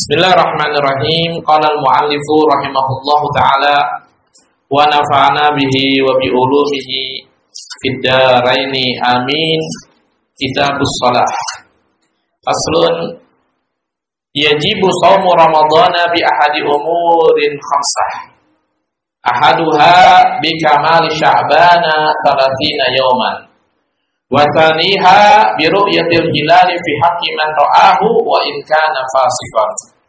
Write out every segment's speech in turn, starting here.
Bismillahirrahmanirrahim. Qala al-mu'allifu rahimahullahu ta'ala wa nafa'ana bihi wa bi ulumihi fid dharaini amin. Kitabus shalah. Faslun yajibu shaumu ramadhana bi ahadi umurin khamsah. Ahaduha bi kamali sya'bana 30 yawman. Wa thaniha bi ru'yatil hilali fi haqqi man ra'ahu wa in kana fasiqan.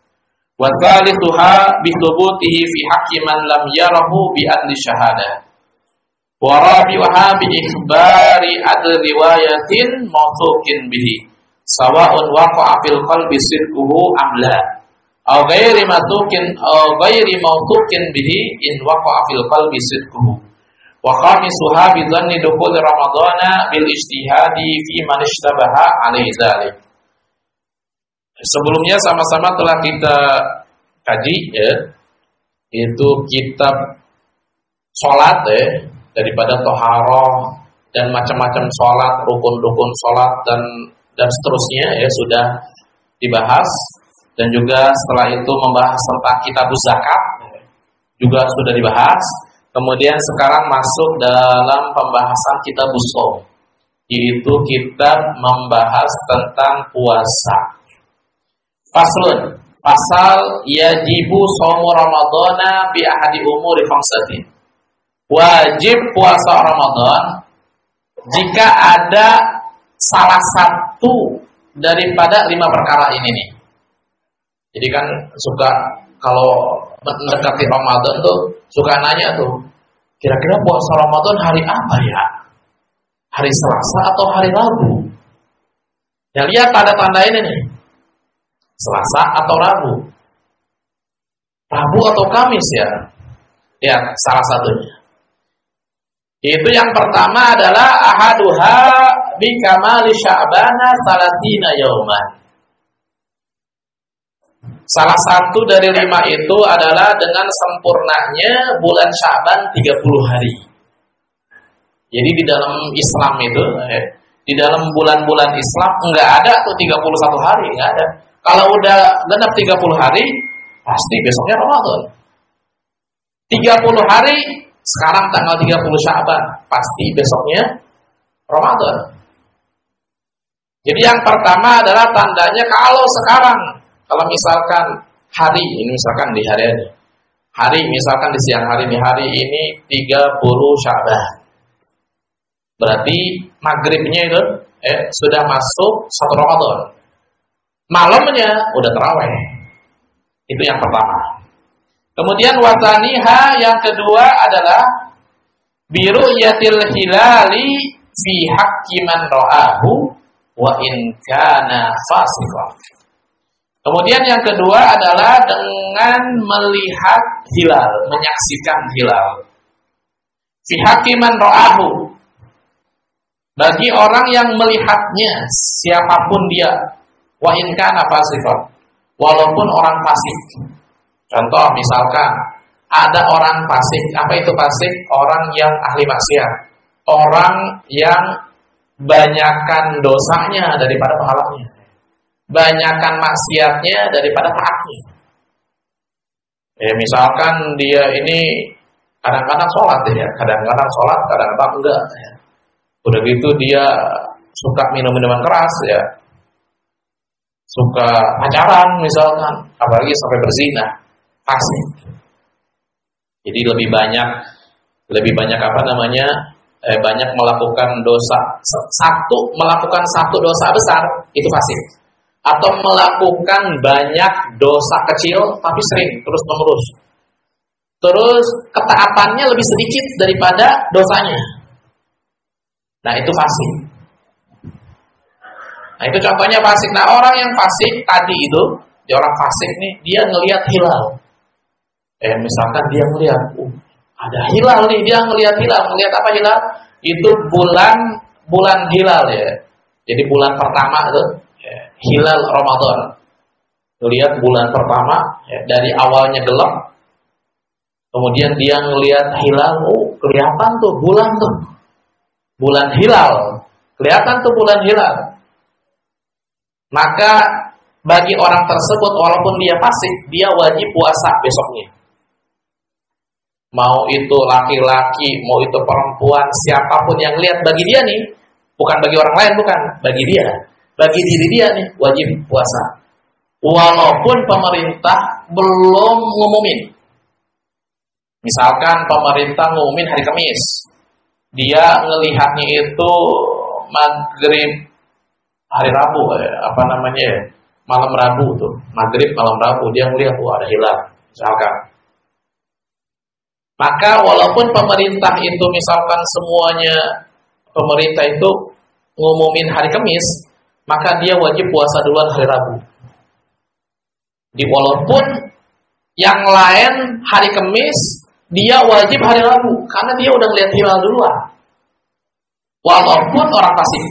Wa thalithuha bi thubutihi fi haqqi man lam yarahu bi adli syahadah. Wa rabi'uha bi ikhbari adli riwayatin mawthuqin bihi sawa'un waqa'a fil qalbi sidquhu am la aw ghairi mawthuqin bihi in waqa'a fil qalbi sidquhu. Wa khamisuha bi dhanni dukhul ramadhana bil ijtihadi fi man ishtabaha alaihi dzalik. Sebelumnya sama-sama telah kita kaji ya, itu kitab salat ya, daripada toharoh dan macam-macam salat, rukun-rukun salat dan seterusnya ya sudah dibahas, dan juga setelah itu membahas tentang kitabuz zakat juga sudah dibahas. Kemudian sekarang masuk dalam pembahasan kitabus shaum, yaitu kitab membahas tentang puasa. Faslun, pasal yajibu shaumu ramadhana bi ahadi umuri khamsatin. Wajib puasa Ramadan jika ada salah satu daripada 5 perkara ini nih. Jadi kan suka kalau mendekati Ramadan tuh suka nanya tuh, kira-kira puasa Ramadan hari apa ya? Hari Selasa atau hari Rabu? Ya lihat tanda-tanda ini nih. Selasa atau Rabu? Rabu atau Kamis ya? Lihat salah satunya. Itu yang pertama adalah ahaduha bi kamali sya'bana 30 yauman. Salah satu dari 5 itu adalah dengan sempurnanya bulan Sya'ban 30 hari. Jadi di dalam Islam itu, di dalam bulan-bulan Islam enggak ada tuh 31 hari, enggak ada. Kalau udah genap 30 hari, pasti besoknya Ramadan. 30 hari, sekarang tanggal 30 Sya'ban, pasti besoknya Ramadan. Jadi yang pertama adalah tandanya kalau sekarang, kalau misalkan hari ini, misalkan di hari ini, misalkan di siang hari ini 30 Sya'ban, berarti maghribnya itu sudah masuk 1 Ramadan. Malamnya udah tarawih. Itu yang pertama. Kemudian wataniha yang kedua adalah biru'yatil hilali fi haqqi man ra'ahu wa in kana fasiqan. Kemudian yang kedua adalah dengan melihat hilal, menyaksikan hilal. Fi haqqi man ra'ahu. Bagi orang yang melihatnya, siapapun dia, wa in kana fasiqan, walaupun orang fasik. Contoh misalkan ada orang fasik, apa itu fasik? Orang yang ahli maksiat, orang yang banyakkan dosanya daripada pahalanya, banyakkan maksiatnya daripada taatnya. Misalkan dia ini kadang-kadang sholat ya, kadang-kadang sholat, kadang-kadang enggak ya. Udah gitu dia suka minum-minuman keras ya, suka pacaran misalkan, apalagi sampai berzina, fasik. Jadi lebih banyak apa namanya, banyak melakukan dosa. Melakukan satu dosa besar itu fasik, atau melakukan banyak dosa kecil tapi sering terus menerus. Terus ketaatannya lebih sedikit daripada dosanya. Nah itu fasik. Nah itu contohnya fasik. Nah orang yang fasik tadi itu, orang fasik nih, dia ngelihat hilal. Misalkan dia ngelihat, ada hilal nih, dia ngelihat hilal. Ngelihat apa hilal? Itu bulan hilal ya. Jadi bulan pertama itu hilal Ramadan. Lihat bulan pertama ya, dari awalnya gelap, kemudian dia ngelihat hilal, kelihatan tuh bulan hilal, kelihatan tuh bulan hilal. Maka bagi orang tersebut walaupun dia fasik, dia wajib puasa besoknya. Mau itu laki-laki, mau itu perempuan, siapapun yang lihat, bagi dia nih, bukan bagi orang lain, bukan, bagi dia, bagi diri dia nih wajib puasa. Walaupun pemerintah belum ngumumin. Misalkan pemerintah ngumumin hari Kamis, dia ngelihatnya itu maghrib hari Rabu, malam Rabu tuh, maghrib malam Rabu, dia ngelihat ada hilal, misalkan. Maka walaupun pemerintah itu misalkan semuanya pemerintah itu ngumumin hari Kamis, maka dia wajib puasa duluan hari Rabu. Walaupun yang lain hari Kamis, dia wajib hari Rabu karena dia udah ngeliat hilal duluan. Walaupun orang fasik,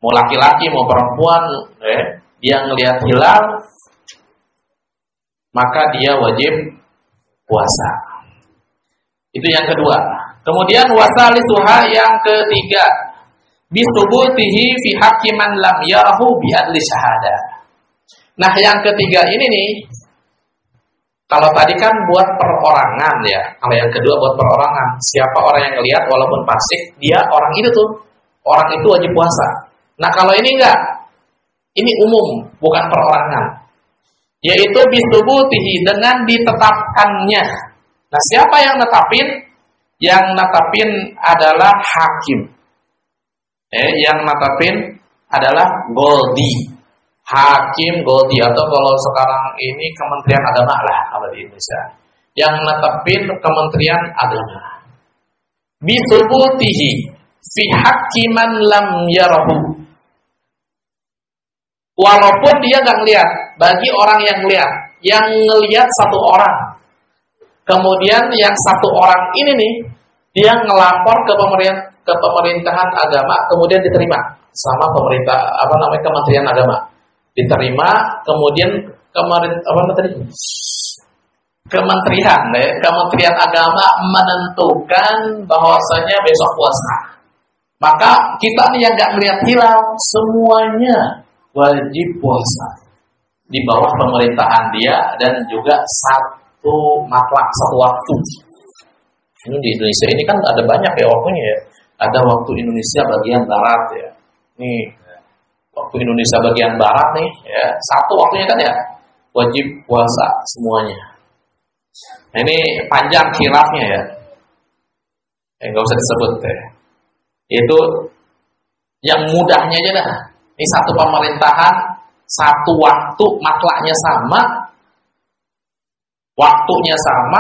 mau laki-laki mau perempuan, dia ngeliat hilal, maka dia wajib puasa. Itu yang kedua. Kemudian wasalisuha yang ketiga, bisubutihi fi haqqi man lam yarahu bi adli syahadah. Nah, yang ketiga ini nih, kalau tadi kan buat perorangan ya, kalau yang kedua buat perorangan. Siapa orang yang ngelihat walaupun fasik, dia orang itu tuh, orang itu wajib puasa. Nah, kalau ini enggak, ini umum, bukan perorangan. Yaitu bisubutihi, dengan ditetapkannya. Nah, siapa yang netapin? Yang netapin adalah hakim. Yang netapin adalah Goldi. Hakim Goldi, atau kalau sekarang ini Kementerian Agama lah kalau di Indonesia. Yang netapin Kementerian Agama. Bisubutihi fi haqqi man lam yarahu. Walaupun dia enggak ngelihat, bagi orang yang ngelihat, yang ngelihat satu orang. Kemudian yang satu orang ini nih, dia ngelapor ke pemerintahan agama, kemudian diterima sama pemerintah Kementerian Agama. Diterima, kemudian Kementerian Agama menentukan bahwasanya besok puasa. Maka kita nih yang nggak melihat hilal, semuanya wajib puasa di bawah pemerintahan dia, dan juga satu matlak, satu waktu. Ini di Indonesia ini kan ada banyak ya waktunya ya. Ada waktu Indonesia bagian barat ya. Nih waktu Indonesia bagian barat nih ya, satu waktunya kan ya wajib puasa semuanya. Nah, ini panjang khilafnya ya. Enggak usah disebut ya. Itu yang mudahnya aja dah. Ini satu pemerintahan, satu waktu, matlaknya sama, waktunya sama,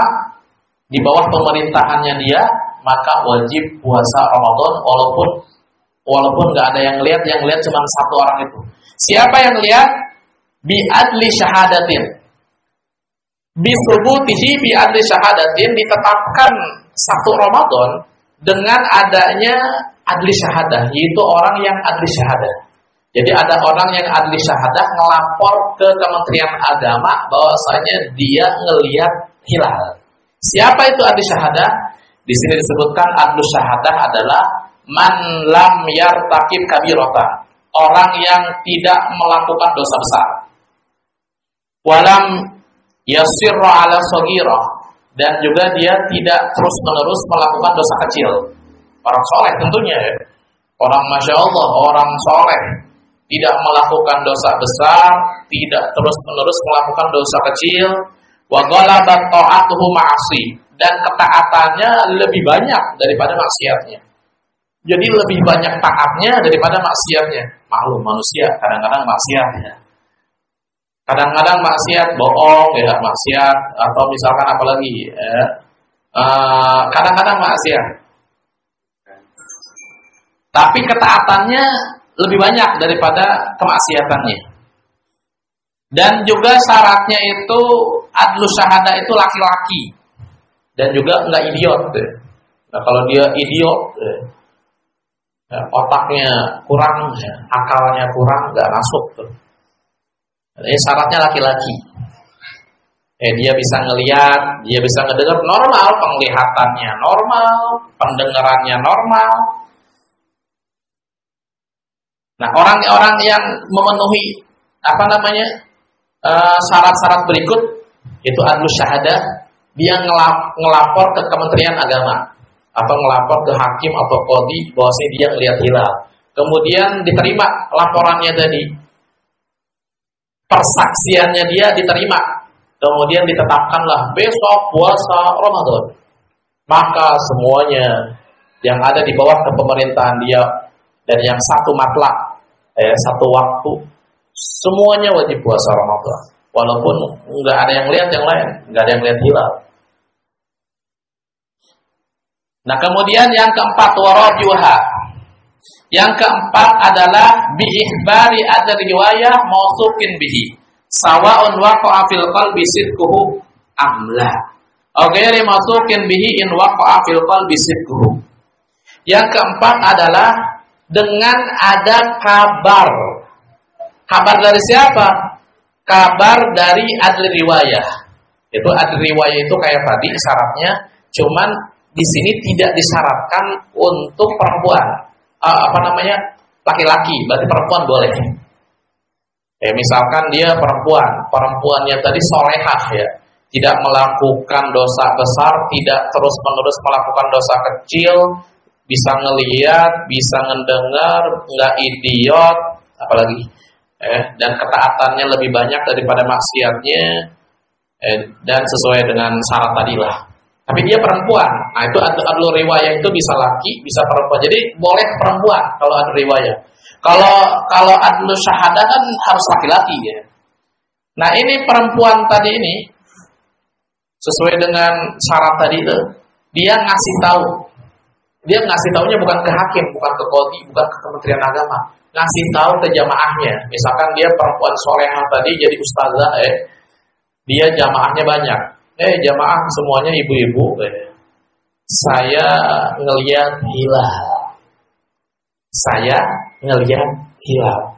di bawah pemerintahannya dia, maka wajib puasa Ramadan walaupun nggak ada yang lihat cuma satu orang itu. Siapa yang lihat? Bi adli syahadatin. Bi subutihi bi adli syahadatin, ditetapkan satu Ramadan dengan adanya adli syahadah, yaitu orang yang adli syahadah. Jadi ada orang yang adli syahadah ngelapor ke Kementerian Agama bahwasanya dia ngelihat hilal. Siapa itu adli syahadah? Di sini disebutkan adli syahadah adalah man lam yartakib kabiratan, orang yang tidak melakukan dosa besar. Walam yasirra ala saghirah, dan juga dia tidak terus-menerus melakukan dosa kecil. Orang soleh tentunya ya. Orang Masya Allah, orang soleh, tidak melakukan dosa besar, tidak terus-menerus melakukan dosa kecil. Wa ghalabat ta'atuhu ma'asi, dan ketaatannya lebih banyak daripada maksiatnya. Jadi lebih banyak taatnya daripada maksiatnya. Maklum manusia kadang-kadang maksiat ya. Kadang-kadang maksiat bohong ya, maksiat, atau misalkan apalagi ya, kadang-kadang maksiat. Tapi ketaatannya lebih banyak daripada kemaksiatannya. Dan juga syaratnya itu adlu syahadah itu laki-laki, dan juga enggak idiot. Nah, kalau dia idiot, otaknya kurang, akalnya kurang, enggak masuk. Syaratnya laki-laki. Dia bisa ngelihat, dia bisa ngedengar normal, penglihatannya normal, pendengarannya normal. Nah, orang-orang yang memenuhi syarat-syarat berikut, itu adlus syahadah, dia ngelapor ke Kementerian Agama atau ngelapor ke hakim atau qadhi bahwasanya dia ngelihat hilal. Kemudian diterima laporannya tadi, persaksiannya dia diterima, kemudian ditetapkanlah besok puasa Ramadan. Maka semuanya yang ada di bawah kepemerintahan dia dan yang satu matlak, satu waktu, semuanya wajib puasa Ramadan. Walaupun nggak ada yang lihat yang lain, nggak ada yang lihat hilal. Nah kemudian yang keempat, warabiha. Yang keempat adalah biikhbari ada riwayah mausukin bihi, sawa'un waqa'a fil qalbi sidquhu amla. Ghairi mausukin bihi in waqa'a fil qalbi sidquhu. Yang keempat adalah dengan ada kabar. Kabar dari siapa? Kabar dari adli riwayah. Itu adli riwayah itu kayak tadi syaratnya, cuman di sini tidak disyaratkan untuk perempuan. Laki-laki, berarti perempuan boleh. Misalkan dia perempuannya tadi solehah ya, tidak melakukan dosa besar, tidak terus-menerus melakukan dosa kecil, bisa ngelihat, bisa ngedengar, nggak idiot, apalagi dan ketaatannya lebih banyak daripada maksiatnya, dan sesuai dengan syarat tadilah. Tapi dia perempuan, nah itu adlu riwayah itu bisa laki, bisa perempuan. Jadi boleh perempuan kalau adlu riwayah. Kalau adlu syahadah kan harus laki-laki ya. Nah ini perempuan tadi ini sesuai dengan syarat tadi itu, dia ngasih tahu. Dia ngasih taunya bukan ke hakim, bukan ke qadhi, bukan ke Kementerian Agama. Ngasih tahu ke jamaahnya. Misalkan dia perempuan solehah tadi jadi ustazah, dia jamaahnya banyak. Jamaah semuanya ibu-ibu, saya ngelihat hilal. Saya ngelihat hilal.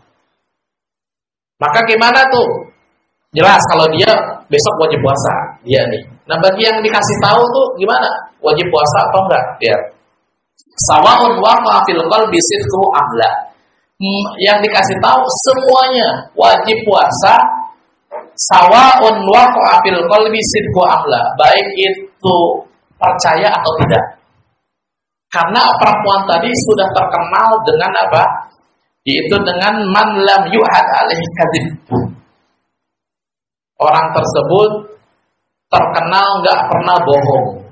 Maka gimana tuh? Jelas kalau dia besok wajib puasa, dia nih. Nah bagi yang dikasih tahu tuh gimana? Wajib puasa atau enggak? Lihat. Sawa'un waqa'a fil qalbi sidquhu amla. Yang dikasih tahu semuanya wajib puasa. Sawa'un waqa'a fil qalbi sidquhu amla. Baik itu percaya atau tidak. Karena perempuan tadi sudah terkenal dengan apa? Yaitu dengan man lam yu'had alaihi kadzib. Orang tersebut terkenal nggak pernah bohong,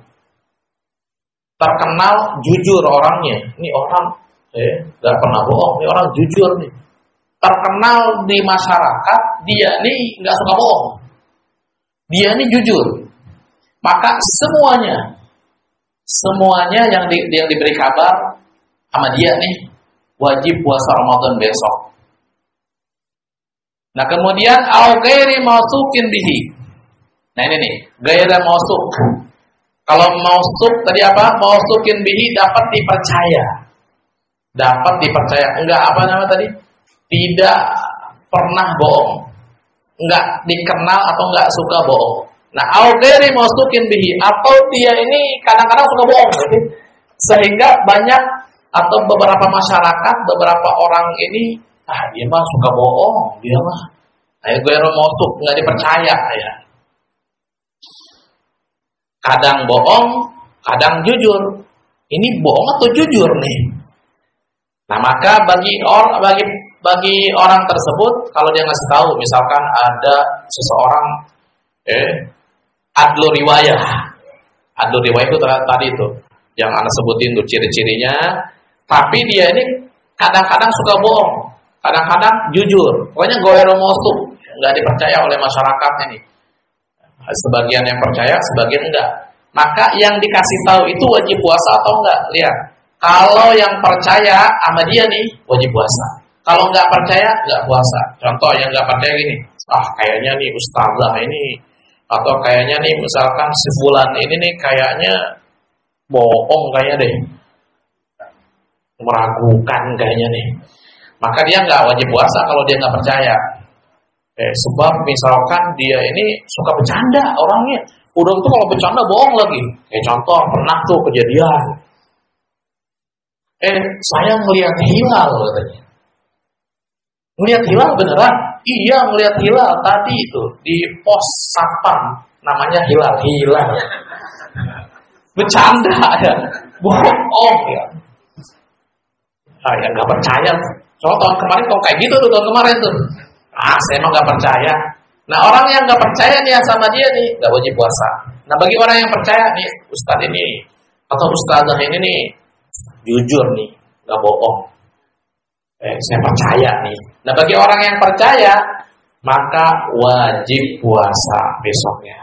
terkenal jujur orangnya. Ini orang nggak pernah bohong, ini orang jujur nih. Terkenal di masyarakat, dia nih nggak suka bohong, dia nih jujur. Maka semuanya yang diberi kabar sama dia nih wajib puasa Ramadan besok. Nah kemudian au ghairi mausukin bihi. Nah ini nih, ghairi mausuk. Kalau mausuk tadi apa? Mausukin bihi dapat dipercaya. Dapat dipercaya. Enggak apa nama tadi? Tidak pernah bohong. Enggak dikenal atau enggak suka bohong. Nah, au ghairi mausukin bihi, atau dia ini kadang-kadang suka bohong. Sehingga banyak atau beberapa masyarakat, beberapa orang ini dia mah suka bohong, dia mah gue mausuk, nggak dipercaya ya. Kadang bohong, kadang jujur. Ini bohong atau jujur nih? Nah maka bagi orang tersebut, kalau dia ngasih tahu, misalkan ada seseorang adlu riwayah itu tadi itu yang anak sebutin tuh ciri-cirinya. Tapi dia ini kadang-kadang suka bohong, kadang-kadang jujur. Pokoknya ghairu mausuk, nggak dipercaya oleh masyarakat ini. Sebagian yang percaya, sebagian enggak. Maka yang dikasih tahu itu wajib puasa atau enggak? Lihat. Kalau yang percaya sama dia nih wajib puasa. Kalau enggak percaya, enggak puasa. Contoh yang enggak percaya gini, kayaknya nih ustazah ini, atau kayaknya nih misalkan sebulan ini nih kayaknya bohong kayaknya deh, meragukan kayaknya nih. Maka dia enggak wajib puasa kalau dia enggak percaya. Sebab misalkan dia ini suka bercanda orangnya, udah tuh kalau bercanda bohong lagi. Contoh pernah tuh kejadian, saya ngelihat hilal katanya. Ngelihat hilal beneran? iya ngelihat hilal tadi itu di pos satpam, namanya hilal. Bercanda ya, bohong ya. Yang nggak percaya. Soal tahun kemarin kok kayak gitu tuh tahun kemarin tuh. Saya emang nggak percaya. Nah orang yang nggak percaya nih sama dia nih nggak wajib puasa. Nah bagi orang yang percaya nih ustadz ini atau ustadzah ini nih jujur nih nggak bohong. Saya percaya nih. Nah bagi orang yang percaya maka wajib puasa besoknya.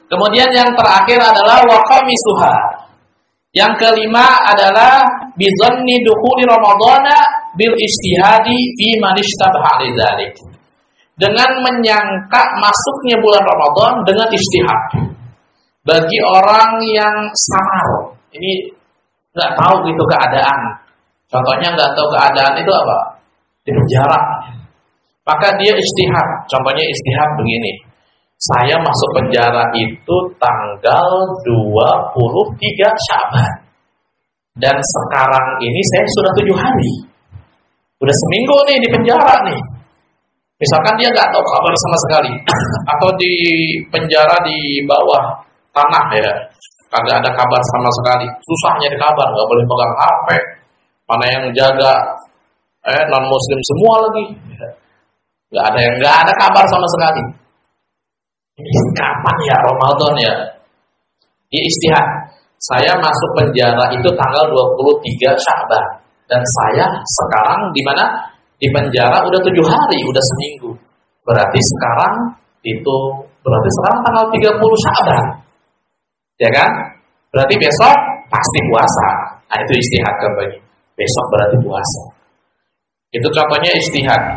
Kemudian yang terakhir adalah waqamisuha. Yang kelima adalah bizanni dukhuli ramadhana bil ijtihadi fi man ishtabaha lidzalik. Dengan menyangka masuknya bulan Ramadan dengan ijtihad. Bagi orang yang samar, ini nggak tahu gitu keadaan. Contohnya nggak tahu keadaan itu apa? Di penjara. Maka dia ijtihad. Contohnya ijtihad begini. Saya masuk penjara itu tanggal 23 Sya'ban. Dan sekarang ini saya sudah 7 hari. Udah seminggu nih di penjara nih. Misalkan dia nggak tahu kabar sama sekali. Atau di penjara di bawah tanah ya. Kagak ada kabar sama sekali. Susah nyari kabar. Nggak boleh pegang HP. Mana yang jaga non muslim semua lagi. Nggak ada kabar sama sekali. Ini kapan ya Ramadan ya? Dia istihad. Saya masuk penjara itu tanggal 23 Sya'ban. Dan saya sekarang di mana? Di penjara udah 7 hari, udah seminggu. Berarti sekarang tanggal 30 Sya'ban. Ya kan? Berarti besok pasti puasa. Nah itu istihad katanya. Besok berarti puasa. Itu contohnya istihad.